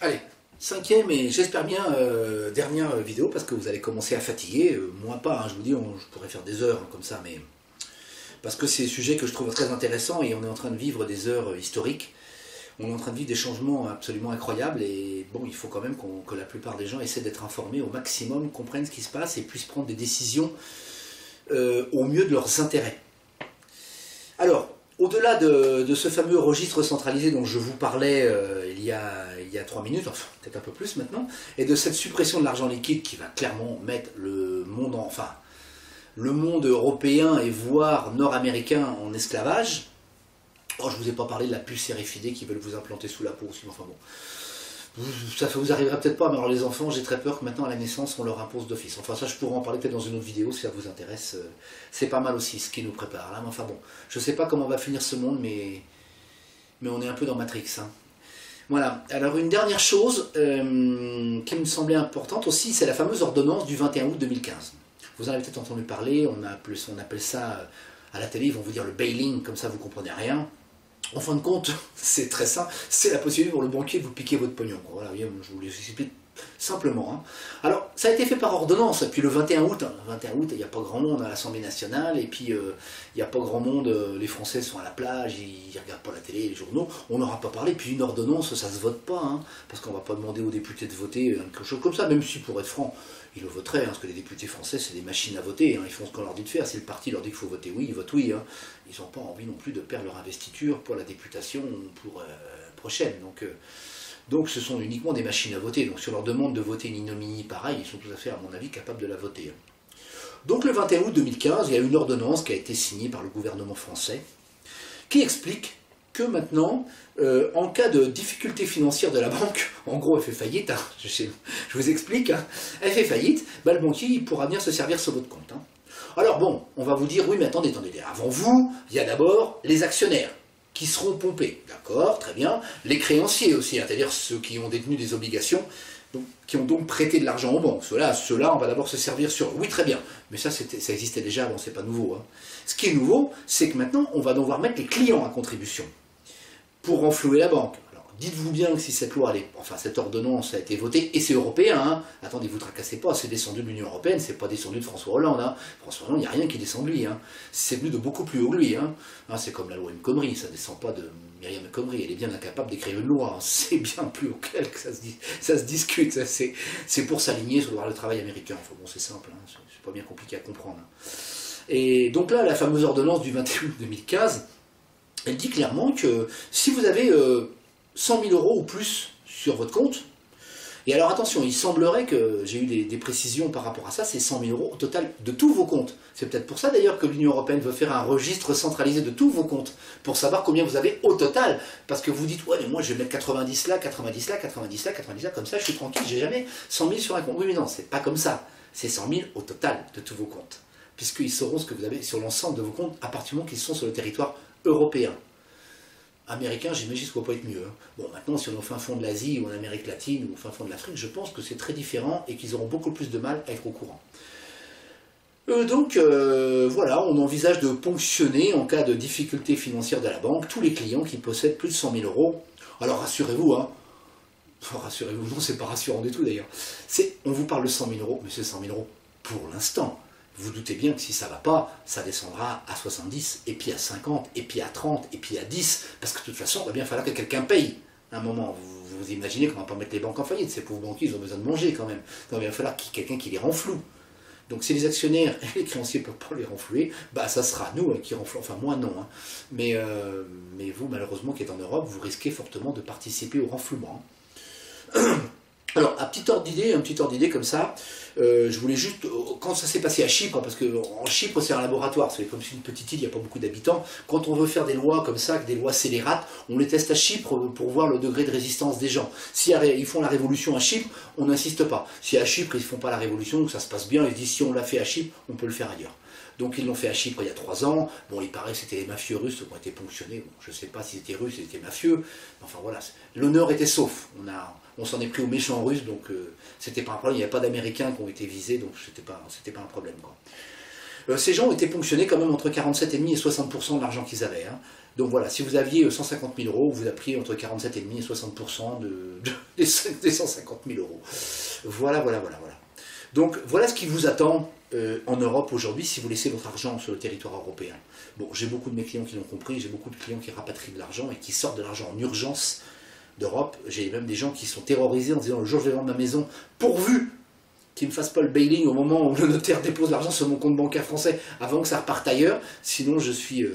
Allez, cinquième et j'espère bien dernière vidéo parce que vous allez commencer à fatiguer. Moi pas, hein, je vous dis, je pourrais faire des heures hein, comme ça, mais parce que c'est un sujet que je trouve très intéressant et on est en train de vivre des heures historiques. On est en train de vivre des changements absolument incroyables et bon, il faut quand même que la plupart des gens essaient d'être informés au maximum, comprennent ce qui se passe et puissent prendre des décisions au mieux de leurs intérêts. Alors, au-delà de ce fameux registre centralisé dont je vous parlais il y a 3 minutes, enfin peut-être un peu plus maintenant, et de cette suppression de l'argent liquide qui va clairement mettre le monde, le monde européen et voire nord-américain en esclavage. Oh, je ne vous ai pas parlé de la puce RFID qui veulent vous implanter sous la peau aussi, enfin bon. Ça vous arrivera peut-être pas, mais alors les enfants, j'ai très peur que maintenant à la naissance on leur impose d'office. Enfin ça je pourrais en parler peut-être dans une autre vidéo si ça vous intéresse. C'est pas mal aussi ce qui nous prépare là, mais enfin bon, je sais pas comment va finir ce monde, mais on est un peu dans Matrix. Hein. Voilà, alors une dernière chose qui me semblait importante aussi, c'est la fameuse ordonnance du 21 août 2015. Vous en avez peut-être entendu parler, on appelle ça à la télé, ils vont vous dire le bail-in, comme ça vous comprenez rien. En fin de compte, c'est très simple, c'est la possibilité pour le banquier de vous piquer votre pognon. Voilà, je vous l'explique simplement. Hein. Alors, ça a été fait par ordonnance, puis le 21 août, il n'y a pas grand monde à l'Assemblée nationale, et puis il n'y a pas grand monde, les Français sont à la plage, ils ne regardent pas la télé, les journaux, on n'aura pas parlé, puis une ordonnance, ça ne se vote pas, hein, parce qu'on ne va pas demander aux députés de voter quelque chose comme ça, même si pour être franc, ils le voteraient, hein, parce que les députés français, c'est des machines à voter, hein, ils font ce qu'on leur dit de faire, si le parti leur dit qu'il faut voter oui, ils votent oui, hein. Ils n'ont pas envie non plus de perdre leur investiture pour la députation pour prochaine, donc ce sont uniquement des machines à voter, donc si on leur demande de voter une ignominie pareille, ils sont tout à fait, à mon avis, capables de la voter. Donc le 21 août 2015, il y a une ordonnance qui a été signée par le gouvernement français, qui explique que maintenant, en cas de difficulté financière de la banque, en gros elle fait faillite, hein, je vous explique, hein, elle fait faillite, bah, le banquier il pourra venir se servir sur votre compte. Hein. Alors bon, on va vous dire, oui mais attendez, avant vous, il y a d'abord les actionnaires qui seront pompés, d'accord, très bien, les créanciers aussi, hein, c'est-à-dire ceux qui ont détenu des obligations, donc, qui ont donc prêté de l'argent aux banques. Ceux-là, on va d'abord se servir sur... Oui, très bien, mais ça existait déjà avant, c'est pas nouveau. Hein. Ce qui est nouveau, c'est que maintenant, on va devoir mettre les clients à contribution pour renflouer la banque. Alors, dites-vous bien que si cette loi, cette ordonnance a été votée, et c'est européen, hein, attendez, vous tracassez pas, c'est descendu de l'Union Européenne, c'est pas descendu de François Hollande. Hein. François Hollande, il n'y a rien qui descend de lui. Hein. C'est venu de beaucoup plus haut que lui. Hein. C'est comme la loi El Khomri, ça ne descend pas de Myriam El Khomri, elle est bien incapable d'écrire une loi. Hein. C'est bien plus haut qu'elle que ça se discute. C'est pour s'aligner sur le travail américain. Enfin bon, c'est simple, hein, c'est pas bien compliqué à comprendre. Hein. Et donc là, la fameuse ordonnance du 21 août 2015, elle dit clairement que si vous avez 100 000 € ou plus sur votre compte, et alors attention, il semblerait que j'ai eu des précisions par rapport à ça, c'est 100 000 € au total de tous vos comptes. C'est peut-être pour ça d'ailleurs que l'Union Européenne veut faire un registre centralisé de tous vos comptes, pour savoir combien vous avez au total. Parce que vous dites, ouais mais moi je vais mettre 90 là, 90 là, 90 là, 90 là, comme ça je suis tranquille, j'ai jamais 100 000 sur un compte. Oui mais non, c'est pas comme ça, c'est 100 000 au total de tous vos comptes. Puisqu'ils sauront ce que vous avez sur l'ensemble de vos comptes à partir du moment qu'ils sont sur le territoire européen. Américain, j'imagine que ça ne va pas être mieux. Hein. Bon, maintenant, si on est au fin fond de l'Asie ou en Amérique latine ou au fin fond de l'Afrique, je pense que c'est très différent et qu'ils auront beaucoup plus de mal à être au courant. Voilà, on envisage de ponctionner en cas de difficulté financière de la banque tous les clients qui possèdent plus de 100 000 €. Alors rassurez-vous, hein. Enfin, rassurez-vous, non, c'est pas rassurant du tout d'ailleurs. On vous parle de 100 000 € mais c'est 100 000 € pour l'instant. Vous doutez bien que si ça ne va pas, ça descendra à 70, et puis à 50, et puis à 30, et puis à 10, parce que de toute façon, il va bien falloir que quelqu'un paye. À un moment, vous imaginez qu'on ne va pas mettre les banques en faillite, ces pauvres banquiers, ils ont besoin de manger quand même. Donc il va falloir quelqu'un qui les renfloue. Donc si les actionnaires et les créanciers ne peuvent pas les renflouer, bah ça sera nous qui renflouons, enfin moi non. Hein. Mais vous, malheureusement, qui êtes en Europe, vous risquez fortement de participer au renflouement. Alors, un petit ordre d'idée comme ça, je voulais juste, quand ça s'est passé à Chypre, parce qu'en Chypre c'est un laboratoire, c'est comme si une petite île, il n'y a pas beaucoup d'habitants, quand on veut faire des lois comme ça, des lois scélérates, on les teste à Chypre pour voir le degré de résistance des gens. Si ils font la révolution à Chypre, on n'insiste pas. Si à Chypre ils ne font pas la révolution, que ça se passe bien, ils disent si on l'a fait à Chypre, on peut le faire ailleurs. Donc ils l'ont fait à Chypre il y a 3 ans, bon il paraît que c'était les mafieux russes qui ont été ponctionnés, bon, je ne sais pas s'ils étaient russes, s'ils étaient mafieux, enfin voilà, l'honneur était sauf, on s'en est pris aux méchants russes, donc c'était pas un problème, il n'y avait pas d'Américains qui ont été visés, donc c'était pas un problème. Quoi. Ces gens ont été ponctionnés quand même entre 47,5 et 60% de l'argent qu'ils avaient. Hein. Donc voilà, si vous aviez 150 000 euros, vous avez pris entre 47,5 et 60% des 150 000 euros. Voilà. Donc voilà ce qui vous attend en Europe aujourd'hui si vous laissez votre argent sur le territoire européen. Bon, j'ai beaucoup de mes clients qui l'ont compris, j'ai beaucoup de clients qui rapatrient de l'argent et qui sortent de l'argent en urgence d'Europe. J'ai même des gens qui sont terrorisés en disant le jour où je vais vendre ma maison, pourvu qu'il ne me fasse pas le bail-in au moment où le notaire dépose l'argent sur mon compte bancaire français avant que ça reparte ailleurs, sinon je suis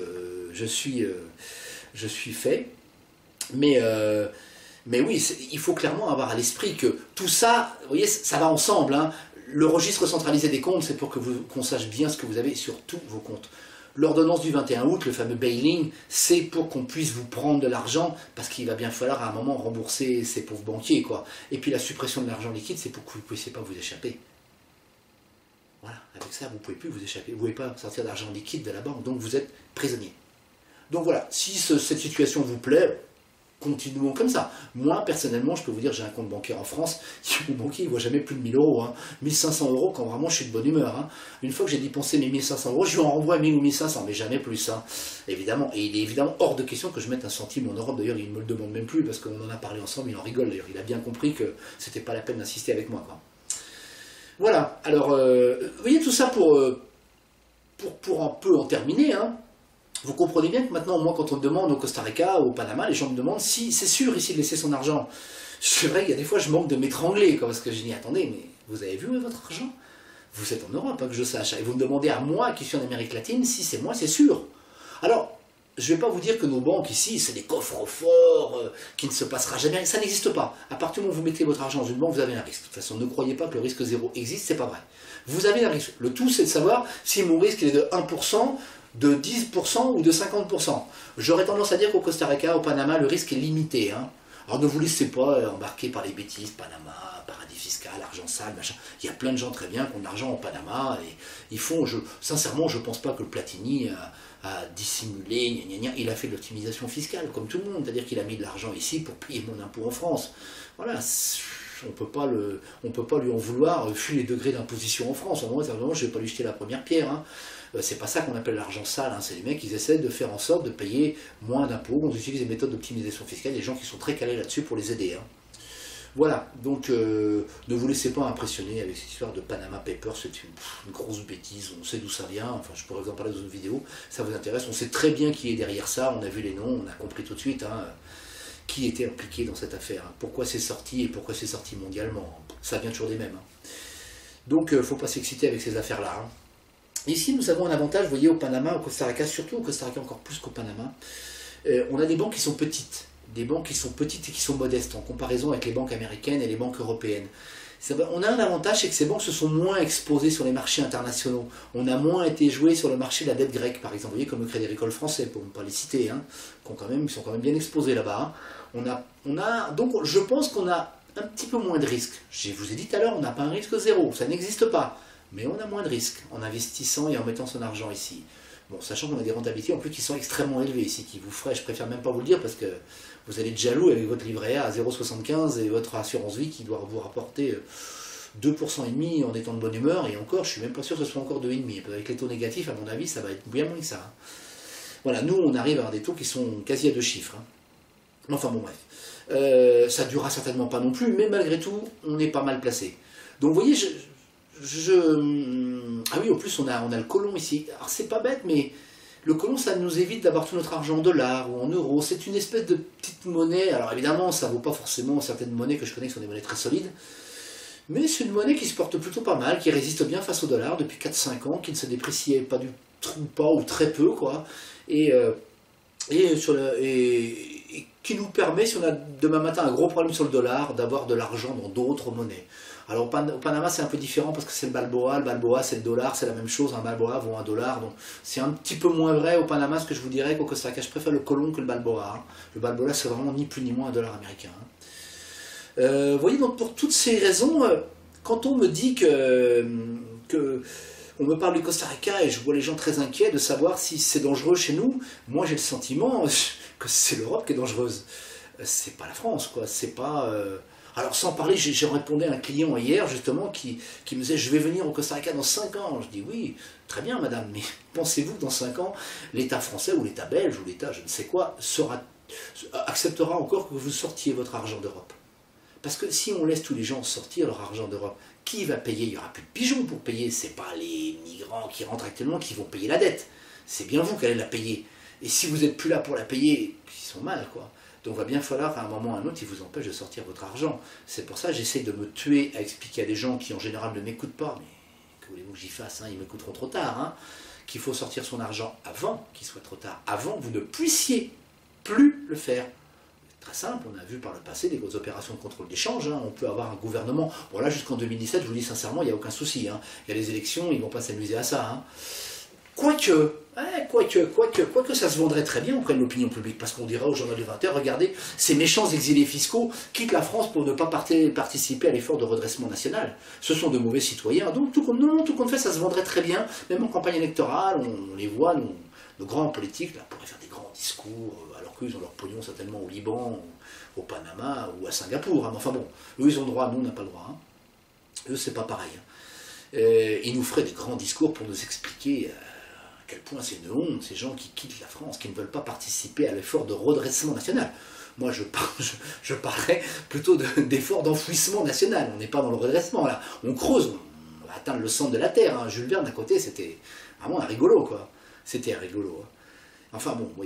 fait. Mais oui, il faut clairement avoir à l'esprit que tout ça, vous voyez, ça va ensemble, hein. Le registre centralisé des comptes, c'est pour qu'on sache bien ce que vous avez sur tous vos comptes. L'ordonnance du 21 août, le fameux bail-in, c'est pour qu'on puisse vous prendre de l'argent, parce qu'il va bien falloir à un moment rembourser ces pauvres banquiers, quoi. Et puis la suppression de l'argent liquide, c'est pour que vous ne puissiez pas vous échapper. Voilà, avec ça, vous ne pouvez plus vous échapper. Vous ne pouvez pas sortir d'argent liquide de la banque, donc vous êtes prisonnier. Donc voilà, si cette situation vous plaît, continuons comme ça. Moi, personnellement, je peux vous dire, j'ai un compte bancaire en France, mon banquier, il ne voit jamais plus de 1000 euros. Hein. 1500 euros quand vraiment je suis de bonne humeur. Hein. Une fois que j'ai dépensé mes 1500 euros, je lui en renvoie 1000 ou 1500, mais jamais plus. Hein. Évidemment, et il est évidemment hors de question que je mette un centime en Europe. D'ailleurs, il ne me le demande même plus, parce qu'on en a parlé ensemble, il en rigole d'ailleurs. Il a bien compris que c'était pas la peine d'insister avec moi, quoi. Voilà, alors, vous voyez tout ça pour un peu en terminer, hein. Vous comprenez bien que maintenant, moi, quand on me demande au Costa Rica, au Panama, les gens me demandent si c'est sûr ici de laisser son argent. C'est vrai qu'il y a des fois, je manque de m'étrangler, parce que je dis, attendez, mais vous avez vu votre argent? Vous êtes en Europe, hein, que je sache. Et vous me demandez à moi, qui suis en Amérique latine, si c'est moi, c'est sûr. Alors, je ne vais pas vous dire que nos banques ici, c'est des coffres forts, qui ne se passera jamais. Ça n'existe pas. À partir du moment où vous mettez votre argent dans une banque, vous avez un risque. De toute façon, ne croyez pas que le risque zéro existe, c'est pas vrai. Vous avez un risque. Le tout, c'est de savoir si mon risque est de 1%, de 10% ou de 50%. J'aurais tendance à dire qu'au Costa Rica, au Panama, le risque est limité. Hein. Alors ne vous laissez pas embarquer par les bêtises, Panama, paradis fiscal, argent sale, machin. Il y a plein de gens très bien qui ont de l'argent au Panama et ils font, sincèrement, je ne pense pas que le Platini a dissimulé, gna gna gna. Il a fait de l'optimisation fiscale, comme tout le monde, c'est-à-dire qu'il a mis de l'argent ici pour payer mon impôt en France. Voilà, on ne peut pas lui en vouloir, vu les degrés d'imposition en France. Moi, je ne vais pas lui jeter la première pierre. Hein. C'est pas ça qu'on appelle l'argent sale, hein. C'est les mecs qui essaient de faire en sorte de payer moins d'impôts. On utilise des méthodes d'optimisation fiscale, des gens qui sont très calés là-dessus pour les aider. Hein. Voilà, donc ne vous laissez pas impressionner avec cette histoire de Panama Papers, c'est une grosse bêtise, on sait d'où ça vient, enfin je pourrais vous en parler dans une vidéo, ça vous intéresse, on sait très bien qui est derrière ça, on a vu les noms, on a compris tout de suite hein, qui était impliqué dans cette affaire, hein, pourquoi c'est sorti et pourquoi c'est sorti mondialement, ça vient toujours des mêmes. Hein. Donc il ne faut pas s'exciter avec ces affaires-là. Hein. Ici, nous avons un avantage, vous voyez, au Panama, au Costa Rica, surtout au Costa Rica encore plus qu'au Panama. On a des banques qui sont petites. Des banques qui sont petites et qui sont modestes en comparaison avec les banques américaines et les banques européennes. On a un avantage, c'est que ces banques se sont moins exposées sur les marchés internationaux. On a moins été joué sur le marché de la dette grecque, par exemple. Vous voyez, comme le Crédit Agricole français, pour ne pas les citer, hein, ils sont quand même bien exposés là-bas. Hein. Donc, je pense qu'on a un petit peu moins de risques. Je vous ai dit tout à l'heure, on n'a pas un risque zéro, ça n'existe pas. Mais on a moins de risques en investissant et en mettant son argent ici. Bon, sachant qu'on a des rentabilités en plus qui sont extrêmement élevées ici, qui vous feraient, je préfère même pas vous le dire parce que vous allez être jaloux avec votre livret A à 0,75 et votre assurance vie qui doit vous rapporter 2,5% en étant de bonne humeur, et encore, je suis même pas sûr que ce soit encore 2,5%. Avec les taux négatifs, à mon avis, ça va être bien moins que ça. Hein. Voilà, nous, on arrive à avoir des taux qui sont quasi à 2 chiffres. Hein. Enfin bon, bref. Ça durera certainement pas non plus, mais malgré tout, on est pas mal placé. Donc vous voyez, ah oui, en plus on a le colon ici. Alors c'est pas bête, mais le colon, ça nous évite d'avoir tout notre argent en dollars ou en euros. C'est une espèce de petite monnaie. Alors évidemment, ça vaut pas forcément certaines monnaies que je connais qui sont des monnaies très solides. Mais c'est une monnaie qui se porte plutôt pas mal, qui résiste bien face au dollar depuis 4-5 ans, qui ne se dépréciait pas du tout, pas ou très peu, quoi. Et qui nous permet, si on a demain matin un gros problème sur le dollar, d'avoir de l'argent dans d'autres monnaies. Alors au Panama c'est un peu différent parce que c'est le balboa c'est le dollar, c'est la même chose, un balboa vaut $1, donc c'est un petit peu moins vrai au Panama, ce que je vous dirais qu'au Costa Rica, je préfère le colon que le balboa. Hein. Le balboa c'est vraiment ni plus ni moins $1 américain. Hein. Vous voyez, donc pour toutes ces raisons, quand on me dit on me parle du Costa Rica et je vois les gens très inquiets de savoir si c'est dangereux chez nous, moi j'ai le sentiment que c'est l'Europe qui est dangereuse. C'est pas la France, quoi. C'est pas... Alors sans parler, j'ai répondu à un client hier justement qui me disait je vais venir au Costa Rica dans 5 ans. Je dis oui, très bien madame, mais pensez-vous que dans 5 ans, l'État français ou l'État belge ou l'État je ne sais quoi acceptera encore que vous sortiez votre argent d'Europe? Parce que si on laisse tous les gens sortir leur argent d'Europe, qui va payer? Il n'y aura plus de pigeons pour payer, c'est pas les migrants qui rentrent actuellement qui vont payer la dette. C'est bien vous qui allez la payer. Et si vous n'êtes plus là pour la payer, ils sont mal quoi. Donc il va bien falloir qu'à un moment ou à un autre, ils vous empêchent de sortir votre argent. C'est pour ça que j'essaie de me tuer à expliquer à des gens qui en général ne m'écoutent pas, mais que voulez-vous que j'y fasse, hein, ils m'écouteront trop tard, hein, qu'il faut sortir son argent avant qu'il soit trop tard, avant que vous ne puissiez plus le faire. Très simple, on a vu par le passé des grosses opérations de contrôle d'échange, hein, on peut avoir un gouvernement, bon là jusqu'en 2017, je vous dis sincèrement, il n'y a aucun souci, hein, il y a les élections, ils ne vont pas s'amuser à ça. Hein. Quoique ça se vendrait très bien auprès de l'opinion publique, parce qu'on dira au journal de 20h, regardez, ces méchants exilés fiscaux quittent la France pour ne pas participer à l'effort de redressement national. Ce sont de mauvais citoyens, donc tout compte fait, ça se vendrait très bien, même en campagne électorale, on les voit, nos grands politiques, là, pourraient faire des grands discours, alors qu'eux, ils ont leur pognon certainement au Liban, au Panama ou à Singapour, hein. Mais enfin bon, eux, ils ont le droit, nous, on n'a pas le droit. Hein. Eux, c'est pas pareil. Hein. Ils nous feraient des grands discours pour nous expliquer à quel point c'est une honte, ces gens qui quittent la France, qui ne veulent pas participer à l'effort de redressement national. Moi, je parlerais plutôt d'effort d'enfouissement national. On n'est pas dans le redressement, là. On creuse, on va atteindre le centre de la Terre. Hein. Jules Verne, à côté, c'était vraiment un rigolo, quoi. C'était un rigolo. Hein. Enfin bon, vous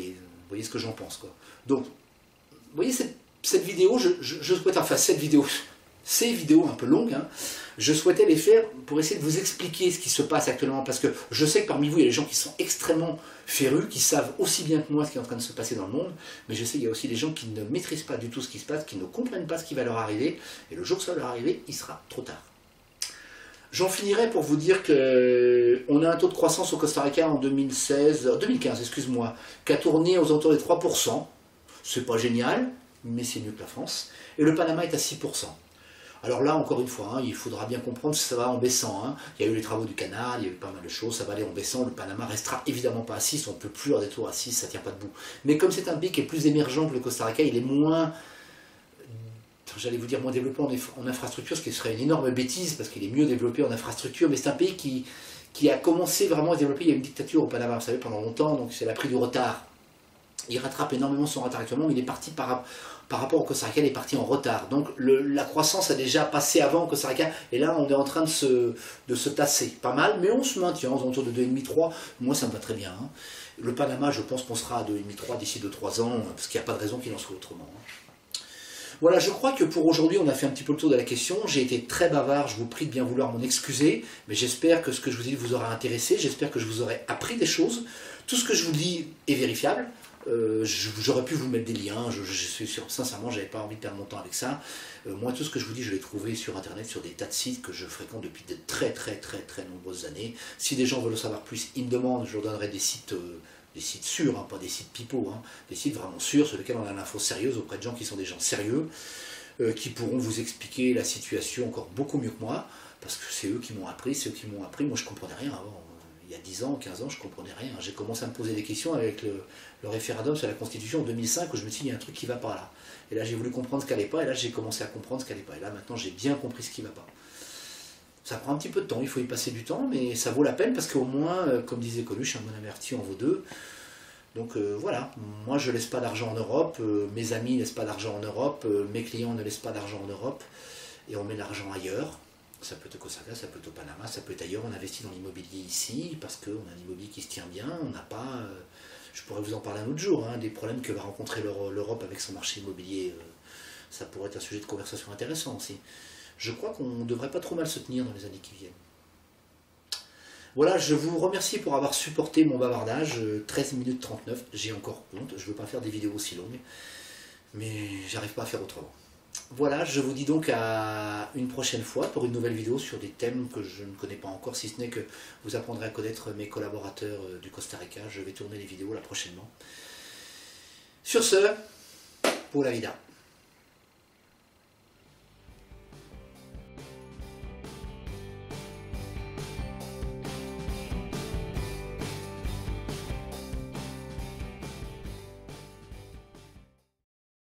voyez ce que j'en pense, quoi. Donc, vous voyez, cette vidéo, je souhaite, enfin, ces vidéos un peu longues, hein, je souhaitais les faire pour essayer de vous expliquer ce qui se passe actuellement, parce que je sais que parmi vous, il y a des gens qui sont extrêmement férus, qui savent aussi bien que moi ce qui est en train de se passer dans le monde, mais je sais qu'il y a aussi des gens qui ne maîtrisent pas du tout ce qui se passe, qui ne comprennent pas ce qui va leur arriver, et le jour que ça va leur arriver, il sera trop tard. J'en finirai pour vous dire qu'on a un taux de croissance au Costa Rica en 2015, excuse-moi, qui a tourné aux alentours des 3%. C'est pas génial, mais c'est mieux que la France. Et le Panama est à 6%. Alors là, encore une fois, hein, il faudra bien comprendre que ça va en baissant. Hein. Il y a eu les travaux du canal, il y a eu pas mal de choses, ça va aller en baissant. Le Panama restera évidemment pas à 6, on ne peut plus avoir des taux à 6, ça ne tient pas debout. Mais comme c'est un pays qui est plus émergent que le Costa Rica, il est moins, j'allais vous dire moins développé en infrastructure, ce qui serait une énorme bêtise, parce qu'il est mieux développé en infrastructure, mais c'est un pays qui a commencé vraiment à se développer. Il y a une dictature au Panama, vous savez, pendant longtemps, donc c'est a pris du retard. Il rattrape énormément son retard actuellement, mais il est parti par rapport au Costa Rica, il est parti en retard. Donc la croissance a déjà passé avant au Costa Rica, et là on est en train de se tasser. Pas mal, mais on se maintient aux alentours de 2,5-3. Moi ça me va très bien. Hein. Le Panama, je pense qu'on sera à 2,5-3 d'ici 2-3 ans, parce qu'il n'y a pas de raison qu'il en soit autrement. Hein. Voilà, je crois que pour aujourd'hui on a fait un petit peu le tour de la question. J'ai été très bavard, je vous prie de bien vouloir m'en excuser, mais j'espère que ce que je vous dis vous aura intéressé, j'espère que je vous aurai appris des choses. Tout ce que je vous dis est vérifiable. J'aurais pu vous mettre des liens, je suis sûr, sincèrement, j'avais pas envie de perdre mon temps avec ça. Moi, tout ce que je vous dis, je l'ai trouvé sur internet, sur des tas de sites que je fréquente depuis de très nombreuses années. Si des gens veulent en savoir plus, ils me demandent, je leur donnerai des sites sûrs, hein, pas des sites pipeaux, hein, des sites vraiment sûrs, sur lesquels on a l'info sérieuse auprès de gens qui sont des gens sérieux, qui pourront vous expliquer la situation encore beaucoup mieux que moi, parce que c'est eux qui m'ont appris, moi je comprenais rien avant. Il y a 10 ans, 15 ans, je ne comprenais rien. J'ai commencé à me poser des questions avec le référendum sur la Constitution en 2005, où je me suis dit, il y a un truc qui ne va pas là. Et là, j'ai voulu comprendre ce qui n'allait pas, et là, j'ai commencé à comprendre ce qui n'allait pas. Et là, maintenant, j'ai bien compris ce qui ne va pas. Ça prend un petit peu de temps, il faut y passer du temps, mais ça vaut la peine, parce qu'au moins, comme disait Coluche, un bon averti en vaut deux. Donc voilà, moi, je ne laisse pas d'argent en Europe, mes amis ne laissent pas d'argent en Europe, mes clients ne laissent pas d'argent en Europe, et on met l'argent ailleurs. Ça peut être au Costa Rica, ça peut être au Panama, ça peut être ailleurs. On investit dans l'immobilier ici parce qu'on a un immobilier qui se tient bien. On n'a pas, je pourrais vous en parler un autre jour, hein, des problèmes que va rencontrer l'Europe avec son marché immobilier. Ça pourrait être un sujet de conversation intéressant aussi. Je crois qu'on ne devrait pas trop mal se tenir dans les années qui viennent. Voilà, je vous remercie pour avoir supporté mon bavardage. 13 minutes 39, j'ai encore honte. Je ne veux pas faire des vidéos aussi longues, mais j'arrive pas à faire autrement. Voilà, je vous dis donc à une prochaine fois pour une nouvelle vidéo sur des thèmes que je ne connais pas encore, si ce n'est que vous apprendrez à connaître mes collaborateurs du Costa Rica. Je vais tourner les vidéos là prochainement. Sur ce, pour la vida.